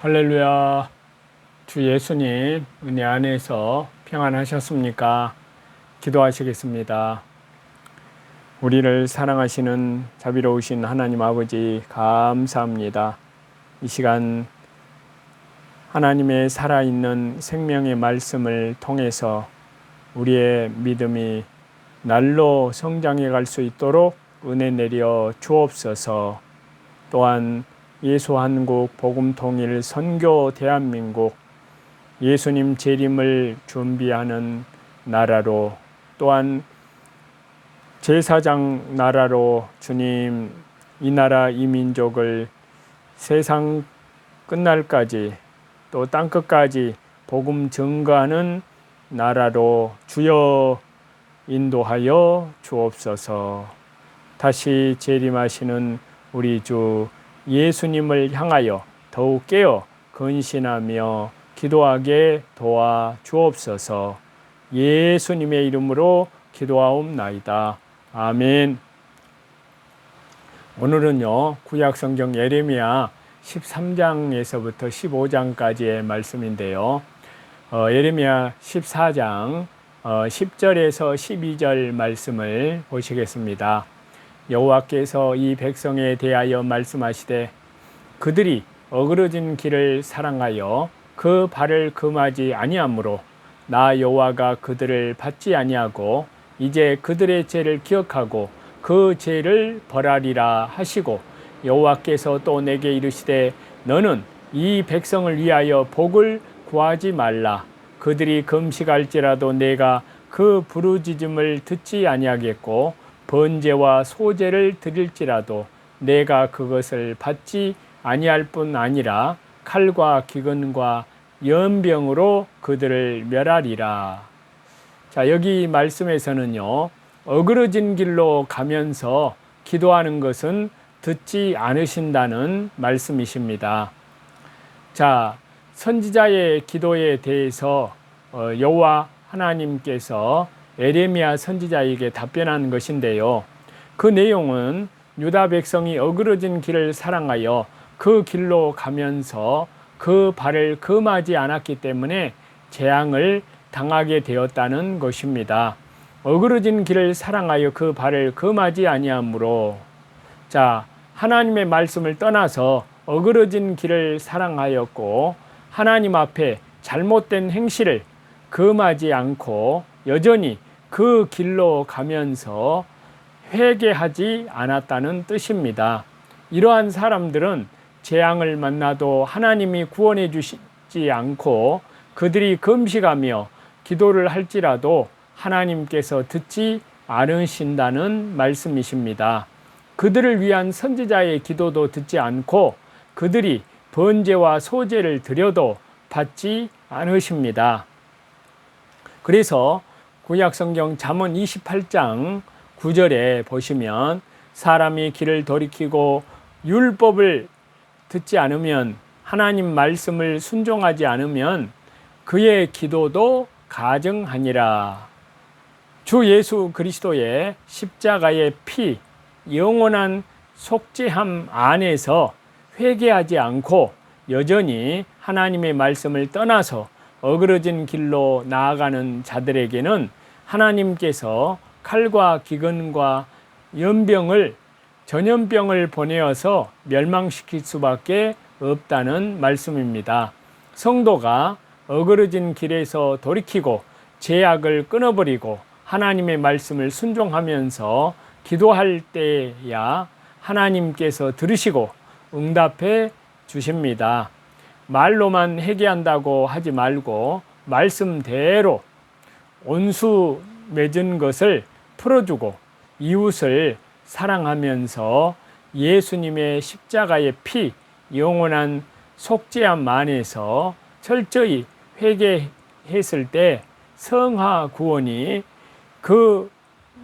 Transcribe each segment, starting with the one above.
할렐루야. 주 예수님 은혜 안에서 평안하셨습니까? 기도하시겠습니다. 우리를 사랑하시는 자비로우신 하나님 아버지 감사합니다. 이 시간 하나님의 살아있는 생명의 말씀을 통해서 우리의 믿음이 날로 성장해 갈 수 있도록 은혜 내려 주옵소서. 또한 예수한국 복음통일 선교 대한민국 예수님 재림을 준비하는 나라로, 또한 제사장 나라로 주님 이 나라 이 민족을 세상 끝날까지 또 땅끝까지 복음 증거하는 나라로 주여 인도하여 주옵소서. 다시 재림하시는 우리 주 예수님을 향하여 더욱 깨어 근신하며 기도하게 도와 주옵소서. 예수님의 이름으로 기도하옵나이다. 아멘. 오늘은요, 구약성경 예레미야 13장에서부터 15장까지의 말씀인데요. 예레미야 14장 10절에서 12절 말씀을 보시겠습니다. 여호와께서 이 백성에 대하여 말씀하시되 그들이 어그러진 길을 사랑하여 그 발을 금하지 아니하므로 나 여호와가 그들을 받지 아니하고 이제 그들의 죄를 기억하고 그 죄를 벌하리라 하시고, 여호와께서 또 내게 이르시되 너는 이 백성을 위하여 복을 구하지 말라. 그들이 금식할지라도 내가 그 부르짖음을 듣지 아니하겠고 번제와 소제를 드릴지라도 내가 그것을 받지 아니할 뿐 아니라 칼과 기근과 연병으로 그들을 멸하리라. 자, 여기 말씀에서는요, 어그러진 길로 가면서 기도하는 것은 듣지 않으신다는 말씀이십니다. 자, 선지자의 기도에 대해서 여호와 하나님께서 예레미야 선지자에게 답변한 것인데요. 그 내용은 유다 백성이 어그러진 길을 사랑하여 그 길로 가면서 그 발을 금하지 않았기 때문에 재앙을 당하게 되었다는 것입니다. 어그러진 길을 사랑하여 그 발을 금하지 아니하므로, 자, 하나님의 말씀을 떠나서 어그러진 길을 사랑하였고 하나님 앞에 잘못된 행실을 금하지 않고 여전히 그 길로 가면서 회개하지 않았다는 뜻입니다. 이러한 사람들은 재앙을 만나도 하나님이 구원해 주시지 않고 그들이 금식하며 기도를 할지라도 하나님께서 듣지 않으신다는 말씀이십니다. 그들을 위한 선지자의 기도도 듣지 않고 그들이 번제와 소제를 드려도 받지 않으십니다. 그래서 구약성경 잠언 28장 9절에 보시면 사람이 길을 돌이키고 율법을 듣지 않으면, 하나님 말씀을 순종하지 않으면 그의 기도도 가증하니라. 주 예수 그리스도의 십자가의 피, 영원한 속죄함 안에서 회개하지 않고 여전히 하나님의 말씀을 떠나서 어그러진 길로 나아가는 자들에게는 하나님께서 칼과 기근과 전염병을 보내어서 멸망시킬 수밖에 없다는 말씀입니다. 성도가 어그러진 길에서 돌이키고 죄악을 끊어버리고 하나님의 말씀을 순종하면서 기도할 때야 하나님께서 들으시고 응답해 주십니다. 말로만 회개한다고 하지 말고 말씀대로 온수 맺은 것을 풀어주고 이웃을 사랑하면서 예수님의 십자가의 피, 영원한 속죄함 안에서 철저히 회개했을 때 성화 구원이, 그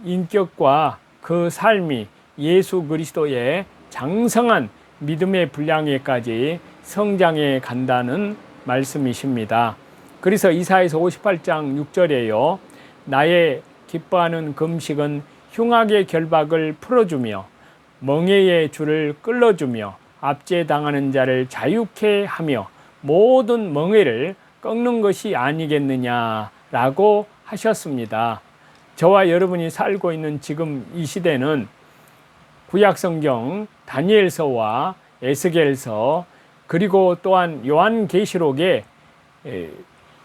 인격과 그 삶이 예수 그리스도의 장성한 믿음의 분량에까지 성장해 간다는 말씀이십니다. 그래서 이사야서 58장 6절에요. 나의 기뻐하는 금식은 흉악의 결박을 풀어주며 멍에의 줄을 끌어주며 압제당하는 자를 자유케 하며 모든 멍에를 꺾는 것이 아니겠느냐라고 하셨습니다. 저와 여러분이 살고 있는 지금 이 시대는 구약성경 다니엘서와 에스겔서 그리고 또한 요한계시록에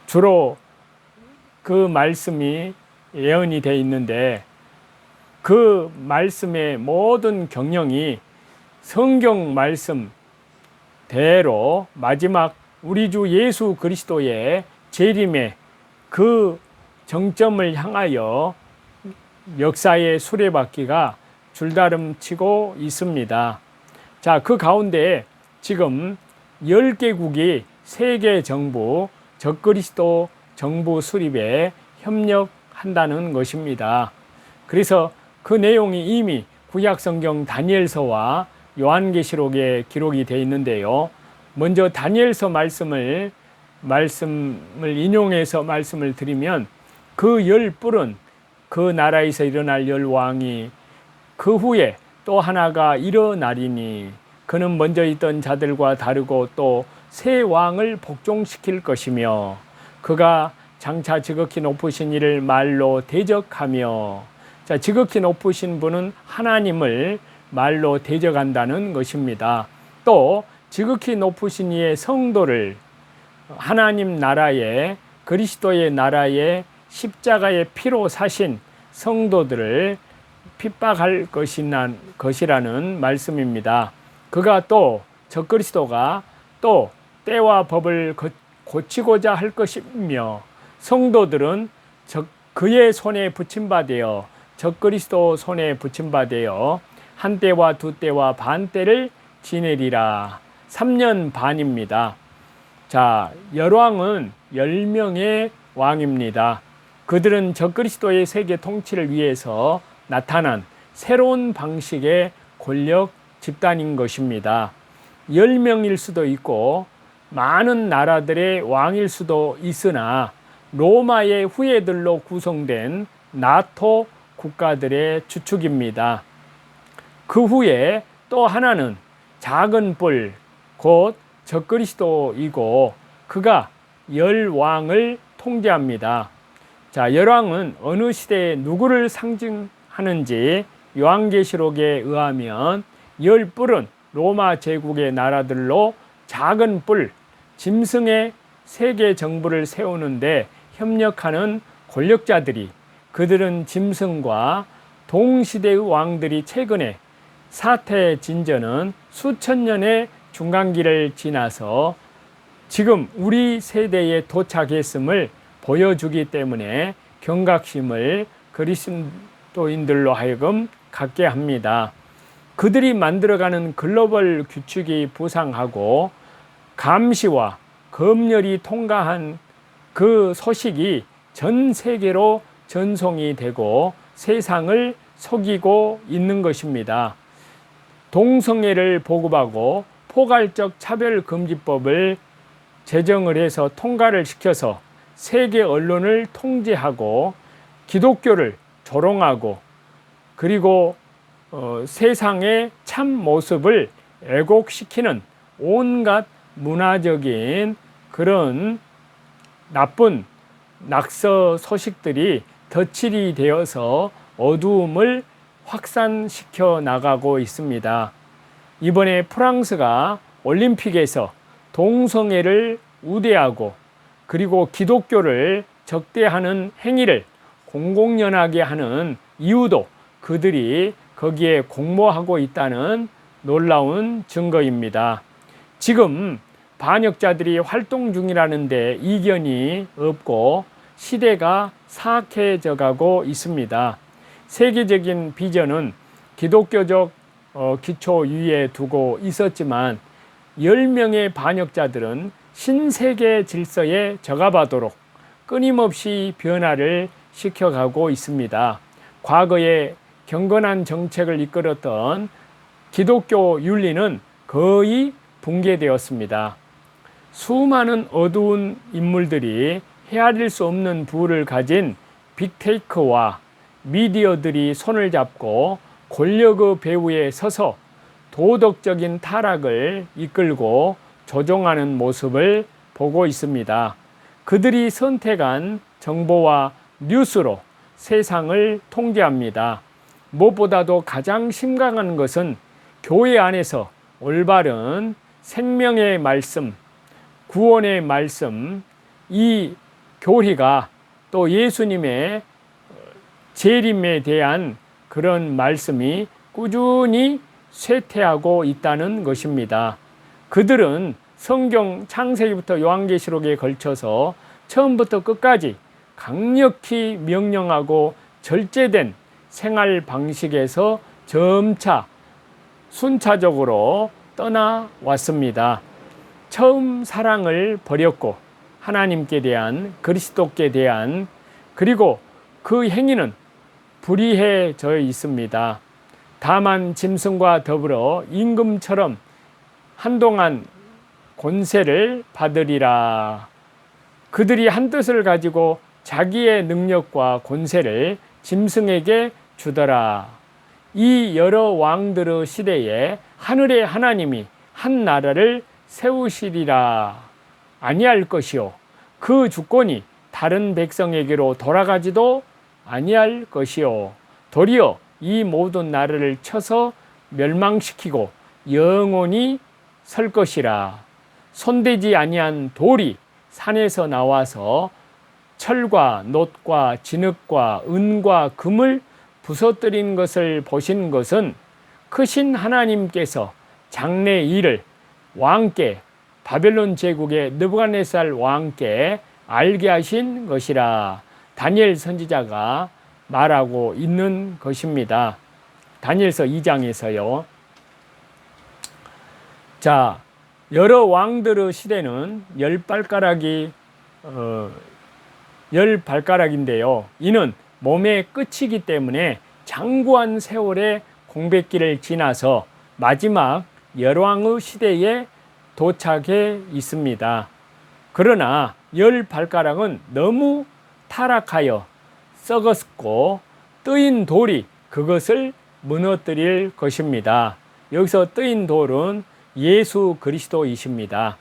주로 그 말씀이 예언이 되어 있는데, 그 말씀의 모든 경영이 성경 말씀대로 마지막 우리 주 예수 그리스도의 재림의 그 정점을 향하여 역사의 수레바퀴가 줄다름치고 있습니다. 자, 그 가운데 지금 10개국이 세계 정부 적그리스도 정부 수립에 협력한다는 것입니다. 그래서 그 내용이 이미 구약성경 다니엘서와 요한계시록에 기록이 되어 있는데요. 먼저 다니엘서 말씀을 인용해서 말씀을 드리면, 그 10뿔은 그 나라에서 일어날 10왕이 그 후에 또 하나가 일어나리니 그는 먼저 있던 자들과 다르고 또 새 왕을 복종시킬 것이며 그가 장차 지극히 높으신 이를 말로 대적하며. 자, 지극히 높으신 분은 하나님을 말로 대적한다는 것입니다. 또 지극히 높으신 이의 성도를 하나님 나라의 그리스도의 나라의 십자가의 피로 사신 성도들을 핍박할 것이라는 말씀입니다. 그가 또 적그리스도가 또 때와 법을 고치고자 할 것이며 성도들은 그의 손에 붙임바되어 적그리스도 손에 붙임바되어 한 때와 두 때와 반 때를 지내리라. 3년 반입니다. 자, 열왕은 10명의 왕입니다. 그들은 적그리스도의 세계 통치를 위해서 나타난 새로운 방식의 권력 집단인 것입니다. 10명일 수도 있고 많은 나라들의 왕일 수도 있으나 로마의 후예들로 구성된 나토 국가들의 주축입니다. 그 후에 또 하나는 작은 뿔, 곧 적그리스도이고 그가 열왕을 통제합니다. 자, 열왕은 어느 시대에 누구를 상징하는지 요한계시록에 의하면 10뿔은 로마 제국의 나라들로 작은 뿔, 짐승의 세계 정부를 세우는데 협력하는 권력자들이, 그들은 짐승과 동시대의 왕들이 최근에 사태 진전은 수천 년의 중간기를 지나서 지금 우리 세대에 도착했음을 보여주기 때문에 경각심을 그리스도인들로 하여금 갖게 합니다. 그들이 만들어가는 글로벌 규칙이 부상하고 감시와 검열이 통과한 그 소식이 전 세계로 전송이 되고 세상을 속이고 있는 것입니다. 동성애를 보급하고 포괄적 차별금지법을 제정을 해서 통과를 시켜서 세계 언론을 통제하고 기독교를 조롱하고 그리고 세상의 참 모습을 왜곡시키는 온갖 문화적인 그런 나쁜 낙서 소식들이 덧칠이 되어서 어두움을 확산시켜 나가고 있습니다. 이번에 프랑스가 올림픽에서 동성애를 우대하고 그리고 기독교를 적대하는 행위를 공공연하게 하는 이유도 그들이 거기에 공모하고 있다는 놀라운 증거입니다. 지금 반역자들이 활동 중이라는데 이견이 없고 시대가 사악해져 가고 있습니다. 세계적인 비전은 기독교적 기초 위에 두고 있었지만 10명의 반역자들은 신세계 질서에 적합하도록 끊임없이 변화를 시켜가고 있습니다. 과거에 경건한 정책을 이끌었던 기독교 윤리는 거의 붕괴되었습니다. 수많은 어두운 인물들이 헤아릴 수 없는 부를 가진 빅테이크와 미디어들이 손을 잡고 권력의 배후에 서서 도덕적인 타락을 이끌고 조종하는 모습을 보고 있습니다. 그들이 선택한 정보와 뉴스로 세상을 통제합니다. 무엇보다도 가장 심각한 것은 교회 안에서 올바른 생명의 말씀, 구원의 말씀, 이 교리가 또 예수님의 재림에 대한 그런 말씀이 꾸준히 쇠퇴하고 있다는 것입니다. 그들은 성경 창세기부터 요한계시록에 걸쳐서 처음부터 끝까지 강력히 명령하고 절제된 생활 방식에서 점차 순차적으로 떠나왔습니다. 처음 사랑을 버렸고 하나님께 대한, 그리스도께 대한, 그리고 그 행위는 불의해져 있습니다. 다만 짐승과 더불어 임금처럼 한동안 권세를 받으리라. 그들이 한 뜻을 가지고 자기의 능력과 권세를 짐승에게 주더라. 이 여러 왕들의 시대에 하늘의 하나님이 한 나라를 세우시리라 아니할 것이요, 그 주권이 다른 백성에게로 돌아가지도 아니할 것이요, 도리어 이 모든 나라를 쳐서 멸망시키고 영원히 설 것이라. 손대지 아니한 돌이 산에서 나와서 철과 놋과 진흙과 은과 금을 부서뜨린 것을 보신 것은 크신 하나님께서 장래 일을 왕께, 바벨론 제국의 느부갓네살 왕께 알게 하신 것이라 다니엘 선지자가 말하고 있는 것입니다. 다니엘서 2장에서요. 자, 여러 왕들의 시대는 열 발가락인데요. 이는 몸의 끝이기 때문에 장구한 세월의 공백기를 지나서 마지막 열왕의 시대에 도착해 있습니다. 그러나 열 발가락은 너무 타락하여 썩었고 뜨인 돌이 그것을 무너뜨릴 것입니다. 여기서 뜨인 돌은 예수 그리스도이십니다.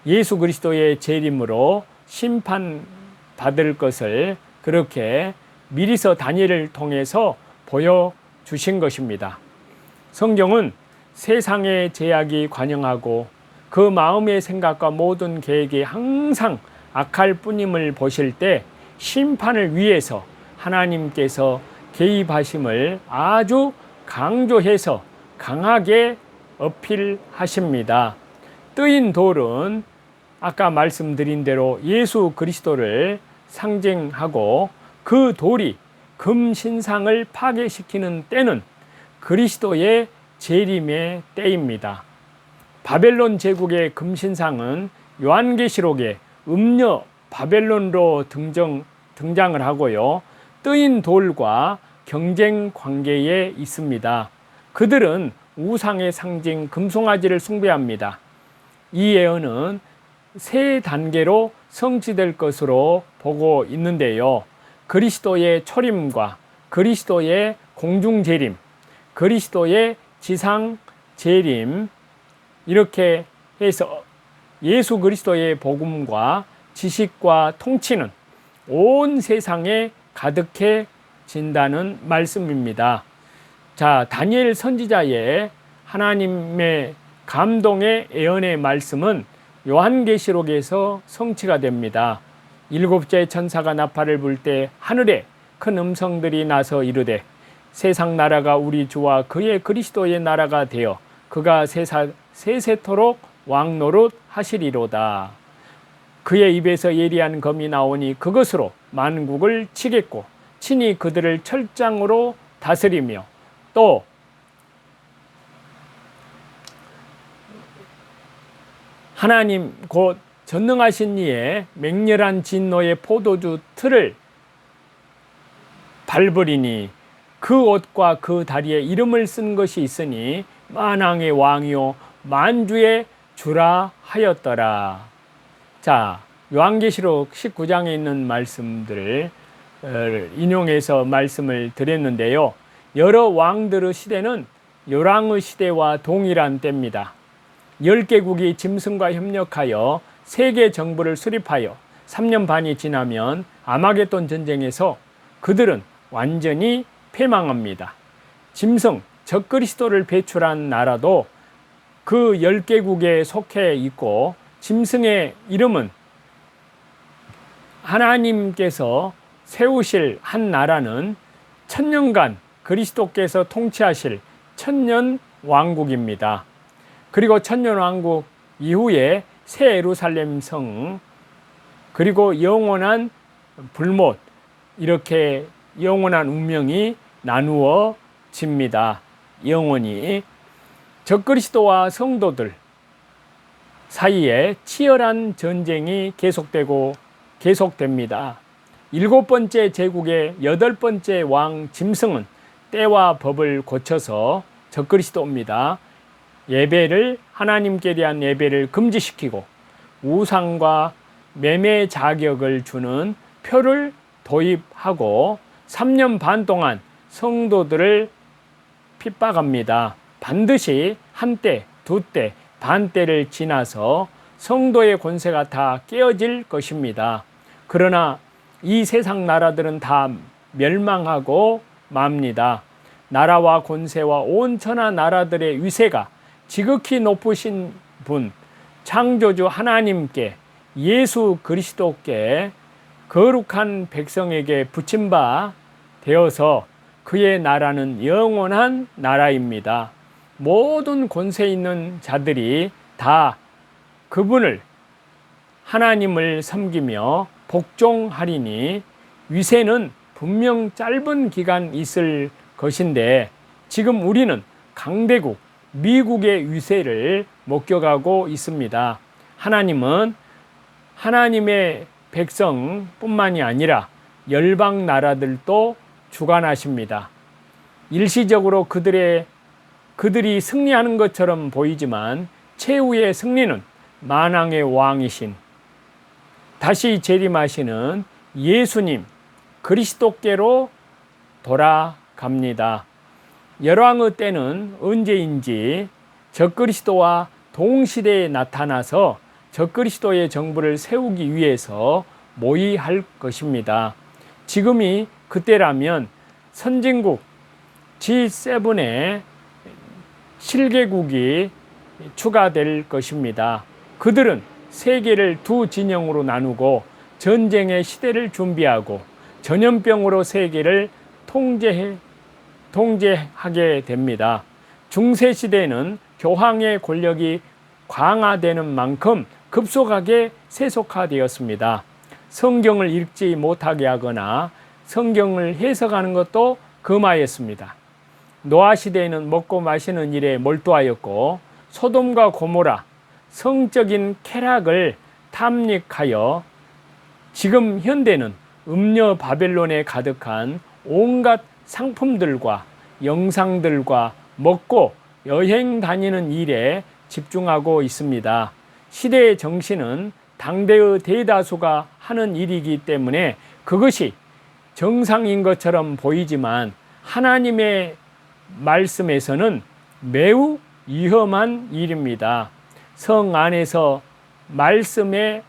예수 그리스도의 재림으로 심판받을 것을 그렇게 미리서 다니엘을 통해서 보여주신 것입니다. 성경은 세상의 제약이 관영하고 그 마음의 생각과 모든 계획이 항상 악할 뿐임을 보실 때 심판을 위해서 하나님께서 개입하심을 아주 강조해서 강하게 어필하십니다. 뜨인 돌은 아까 말씀드린 대로 예수 그리스도를 상징하고 그 돌이 금신상을 파괴시키는 때는 그리스도의 재림의 때입니다. 바벨론 제국의 금신상은 요한계시록에 음녀 바벨론으로 등장을 하고요. 뜨인 돌과 경쟁 관계에 있습니다. 그들은 우상의 상징 금송아지를 숭배합니다. 이 예언은 세 단계로 성취될 것으로 보고 있는데요. 그리스도의 초림과 그리스도의 공중 재림, 그리스도의 지상 재림, 이렇게 해서 예수 그리스도의 복음과 지식과 통치는 온 세상에 가득해진다는 말씀입니다. 자, 다니엘 선지자의 하나님의 감동의 예언의 말씀은 요한계시록에서 성취가 됩니다. 일곱째 천사가 나팔을 불 때 하늘에 큰 음성들이 나서 이르되 세상 나라가 우리 주와 그의 그리스도의 나라가 되어 그가 세세토록 왕노릇 하시리로다. 그의 입에서 예리한 검이 나오니 그것으로 만국을 치겠고 친히 그들을 철장으로 다스리며 또 하나님 곧 전능하신 이의 맹렬한 진노의 포도주 틀을 밟으리니 그 옷과 그 다리에 이름을 쓴 것이 있으니 만왕의 왕이요 만주의 주라 하였더라. 자, 요한계시록 19장에 있는 말씀들을 인용해서 말씀을 드렸는데요. 여러 왕들의 시대는 요랑의 시대와 동일한 때입니다. 10개국이 짐승과 협력하여 세계 정부를 수립하여 3년 반이 지나면 아마겟돈 전쟁에서 그들은 완전히 패망합니다. 짐승 적그리스도를 배출한 나라도 그 10개국에 속해 있고, 짐승의 이름은 하나님께서 세우실 한 나라는 천년간 그리스도께서 통치하실 천년 왕국입니다. 그리고 천년 왕국 이후에 새 예루살렘 성, 그리고 영원한 불못, 이렇게 영원한 운명이 나누어집니다. 영원히 적그리스도와 성도들 사이에 치열한 전쟁이 계속됩니다. 7번째 제국의 8번째 왕 짐승은 때와 법을 고쳐서 적그리스도입니다. 하나님께 대한 예배를 금지시키고 우상과 매매 자격을 주는 표를 도입하고 3년 반 동안 성도들을 핍박합니다. 반드시 한때, 두때, 반때를 지나서 성도의 권세가 다 깨어질 것입니다. 그러나 이 세상 나라들은 다 멸망하고 맙니다. 나라와 권세와 온 천하 나라들의 위세가 지극히 높으신 분, 창조주 하나님께, 예수 그리스도께, 거룩한 백성에게 붙임바 되어서 그의 나라는 영원한 나라입니다. 모든 권세 있는 자들이 다 그분을, 하나님을 섬기며 복종하리니 위세는 분명 짧은 기간 있을 것인데, 지금 우리는 강대국 미국의 위세를 목격하고 있습니다. 하나님은 하나님의 백성뿐만이 아니라 열방 나라들도 주관하십니다. 일시적으로 그들이 승리하는 것처럼 보이지만 최후의 승리는 만왕의 왕이신, 다시 재림하시는 예수님 그리스도께로 돌아갑니다. 열왕의 때는 언제인지 적그리스도와 동시대에 나타나서 적그리스도의 정부를 세우기 위해서 모의할 것입니다. 지금이 그때라면 선진국 G7에 7개국이 추가될 것입니다. 그들은 세계를 두 진영으로 나누고 전쟁의 시대를 준비하고 전염병으로 세계를 통제하게 됩니다. 중세시대에는 교황의 권력이 강화되는 만큼 급속하게 세속화되었습니다. 성경을 읽지 못하게 하거나 성경을 해석하는 것도 금하였습니다. 노아 시대에는 먹고 마시는 일에 몰두하였고 소돔과 고모라 성적인 쾌락을 탐닉하여, 지금 현대는 음녀 바벨론에 가득한 온갖 상품들과 영상들과 먹고 여행 다니는 일에 집중하고 있습니다. 시대의 정신은 당대의 대다수가 하는 일이기 때문에 그것이 정상인 것처럼 보이지만 하나님의 말씀에서는 매우 위험한 일입니다. 성 안에서 말씀에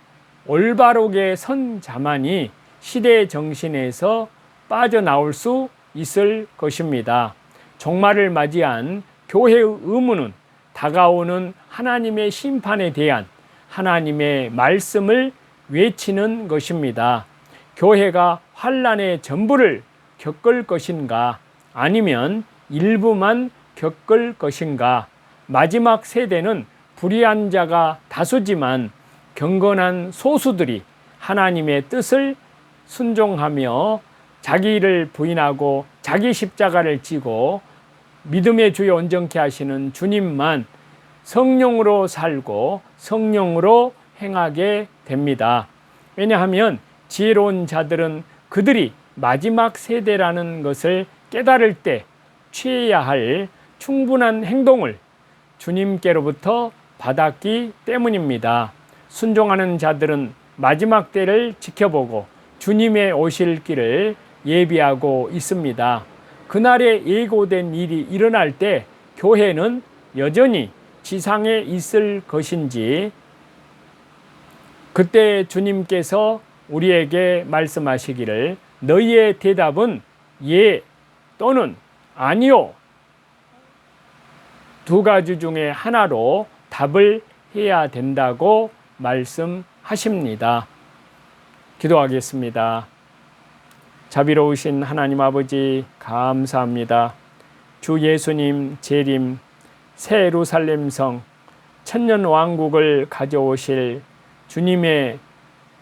올바르게 선 자만이 시대의 정신에서 빠져나올 수 있을 것입니다. 종말을 맞이한 교회의 의무는 다가오는 하나님의 심판에 대한 하나님의 말씀을 외치는 것입니다. 교회가 환난의 전부를 겪을 것인가, 아니면 일부만 겪을 것인가. 마지막 세대는 불의한 자가 다수지만 경건한 소수들이 하나님의 뜻을 순종하며 자기를 부인하고 자기 십자가를 지고 믿음의 주여 온전케 하시는 주님만 성령으로 살고 성령으로 행하게 됩니다. 왜냐하면 지혜로운 자들은 그들이 마지막 세대라는 것을 깨달을 때 취해야 할 충분한 행동을 주님께로부터 받았기 때문입니다. 순종하는 자들은 마지막 때를 지켜보고 주님의 오실 길을 예비하고 있습니다. 그날에 예고된 일이 일어날 때 교회는 여전히 지상에 있을 것인지 그때 주님께서 우리에게 말씀하시기를 너희의 대답은 예 또는 아니요, 두 가지 중에 하나로 답을 해야 된다고 말씀하십니다. 기도하겠습니다. 자비로우신 하나님 아버지, 감사합니다. 주 예수님 재림, 새 예루살렘 성, 천년 왕국을 가져오실 주님의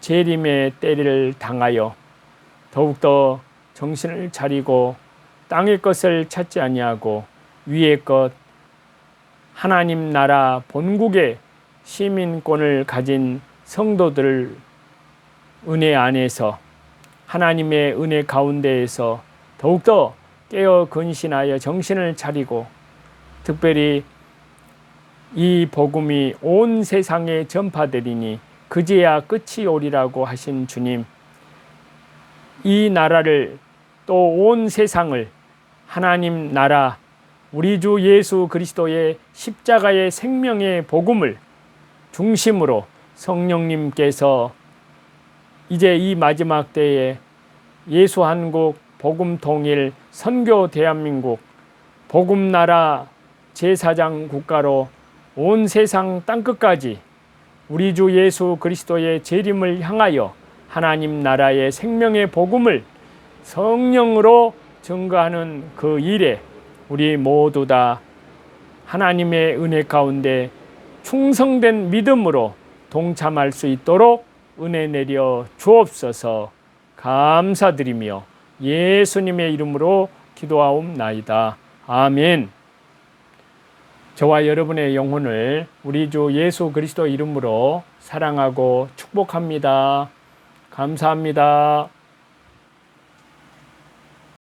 재림의 때를 당하여 더욱더 정신을 차리고 땅의 것을 찾지 아니하고 위의 것, 하나님 나라 본국의 시민권을 가진 성도들 은혜 안에서, 하나님의 은혜 가운데에서 더욱더 깨어 근신하여 정신을 차리고, 특별히 이 복음이 온 세상에 전파되리니 그제야 끝이 오리라고 하신 주님, 이 나라를 또 온 세상을 하나님 나라, 우리 주 예수 그리스도의 십자가의 생명의 복음을 중심으로 성령님께서 이제 이 마지막 때에 예수 한국, 복음 통일, 선교 대한민국, 복음 나라 제사장 국가로 온 세상 땅끝까지 우리 주 예수 그리스도의 재림을 향하여 하나님 나라의 생명의 복음을 성령으로 증거하는 그 일에 우리 모두 다 하나님의 은혜 가운데 충성된 믿음으로 동참할 수 있도록 은혜 내려 주옵소서. 감사드리며 예수님의 이름으로 기도하옵나이다. 아멘. 저와 여러분의 영혼을 우리 주 예수 그리스도 이름으로 사랑하고 축복합니다. 감사합니다.